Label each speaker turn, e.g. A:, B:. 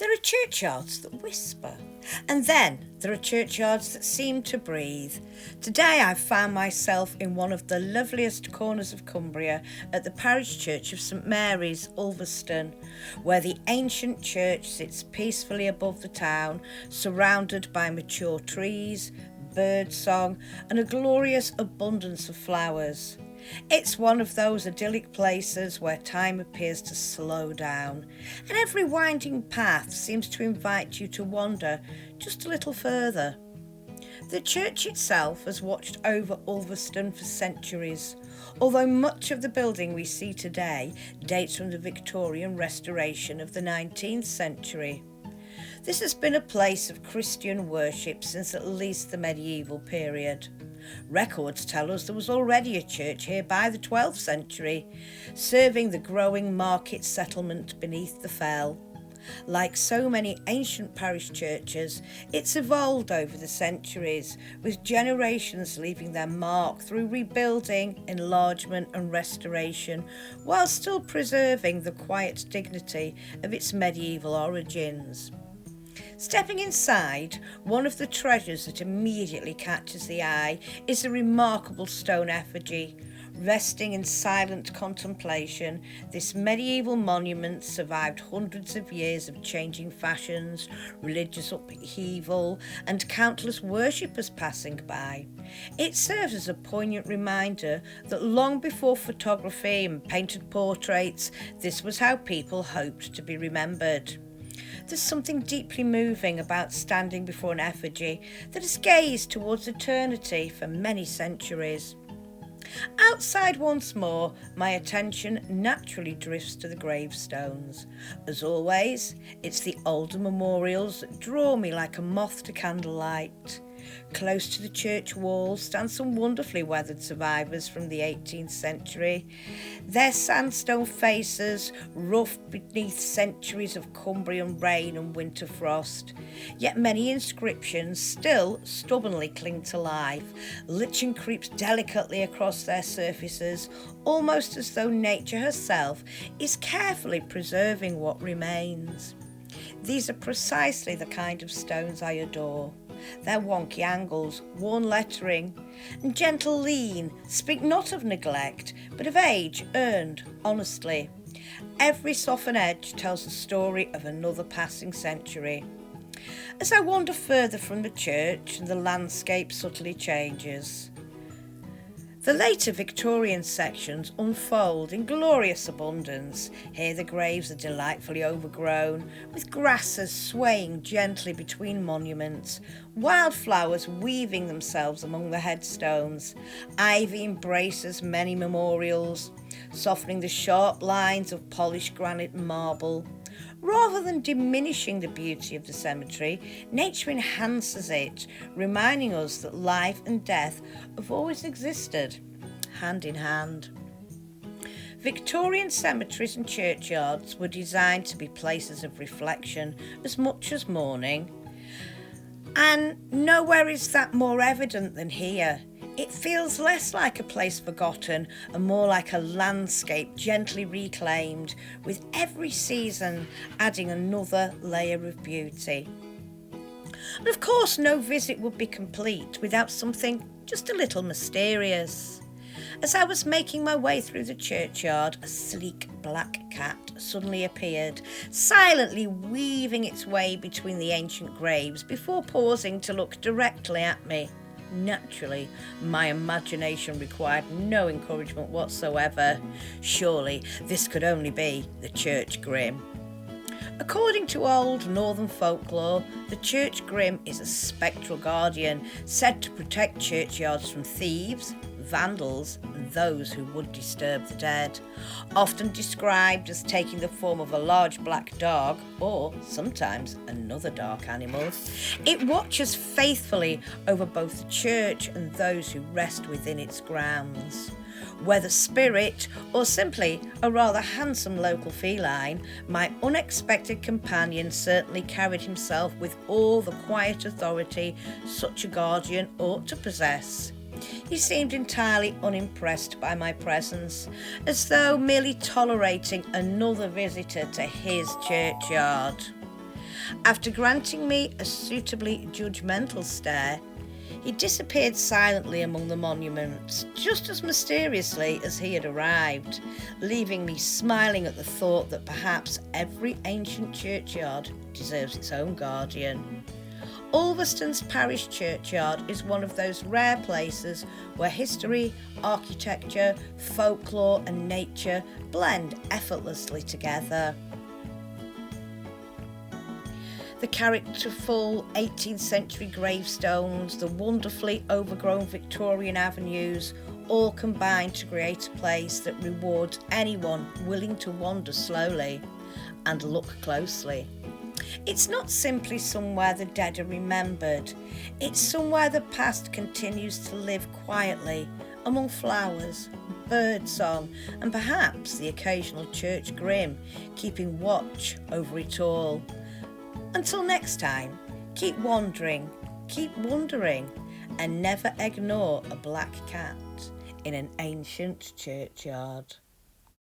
A: There are churchyards that whisper, and then there are churchyards that seem to breathe. Today I've found myself in one of the loveliest corners of Cumbria at the Parish Church of St Mary's, Ulverston, where the ancient church sits peacefully above the town, surrounded by mature trees, birdsong, and a glorious abundance of flowers. It's one of those idyllic places where time appears to slow down, and every winding path seems to invite you to wander just a little further. The church itself has watched over Ulverston for centuries, although much of the building we see today dates from the Victorian restoration of the 19th century. This has been a place of Christian worship since at least the medieval period. Records tell us there was already a church here by the 12th century, serving the growing market settlement beneath the fell. Like so many ancient parish churches, it's evolved over the centuries, with generations leaving their mark through rebuilding, enlargement and restoration, while still preserving the quiet dignity of its medieval origins. Stepping inside, one of the treasures that immediately catches the eye is a remarkable stone effigy. Resting in silent contemplation, this medieval monument survived hundreds of years of changing fashions, religious upheaval, and countless worshippers passing by. It serves as a poignant reminder that long before photography and painted portraits, this was how people hoped to be remembered. There's something deeply moving about standing before an effigy that has gazed towards eternity for many centuries. Outside once more, my attention naturally drifts to the gravestones. As always, it's the older memorials that draw me like a moth to candlelight. Close to the church wall stand some wonderfully weathered survivors from the 18th century. Their sandstone faces, rough beneath centuries of Cumbrian rain and winter frost. Yet many inscriptions still stubbornly cling to life. Lichen creeps delicately across their surfaces, almost as though nature herself is carefully preserving what remains. These are precisely the kind of stones I adore. Their wonky angles, worn lettering, and gentle lean speak not of neglect, but of age earned honestly. Every softened edge tells the story of another passing century. As I wander further from the church, the landscape subtly changes. The later Victorian sections unfold in glorious abundance. Here the graves are delightfully overgrown, with grasses swaying gently between monuments, wildflowers weaving themselves among the headstones. Ivy embraces many memorials, softening the sharp lines of polished granite and marble. Rather than diminishing the beauty of the cemetery, nature enhances it, reminding us that life and death have always existed, hand in hand. Victorian cemeteries and churchyards were designed to be places of reflection as much as mourning, and nowhere is that more evident than here. It feels less like a place forgotten and more like a landscape gently reclaimed, with every season adding another layer of beauty. And of course, no visit would be complete without something just a little mysterious. As I was making my way through the churchyard, a sleek black cat suddenly appeared, silently weaving its way between the ancient graves before pausing to look directly at me. Naturally, my imagination required no encouragement whatsoever. Surely this could only be the church grim. According to old northern folklore, the church grim is a spectral guardian said to protect churchyards from thieves, vandals, and those who would disturb the dead. Often described as taking the form of a large black dog, or sometimes another dark animal, it watches faithfully over both the church and those who rest within its grounds. Whether spirit or simply a rather handsome local feline, my unexpected companion certainly carried himself with all the quiet authority such a guardian ought to possess. He seemed entirely unimpressed by my presence, as though merely tolerating another visitor to his churchyard. After granting me a suitably judgmental stare, he disappeared silently among the monuments, just as mysteriously as he had arrived, leaving me smiling at the thought that perhaps every ancient churchyard deserves its own guardian. Ulverston's Parish Churchyard is one of those rare places where history, architecture, folklore and nature blend effortlessly together. The characterful 18th-century gravestones, the wonderfully overgrown Victorian avenues, all combine to create a place that rewards anyone willing to wander slowly and look closely. It's not simply somewhere the dead are remembered, it's somewhere the past continues to live quietly among flowers, birdsong, and perhaps the occasional church grim, keeping watch over it all. Until next time, keep wandering, keep wondering, and never ignore a black cat in an ancient churchyard.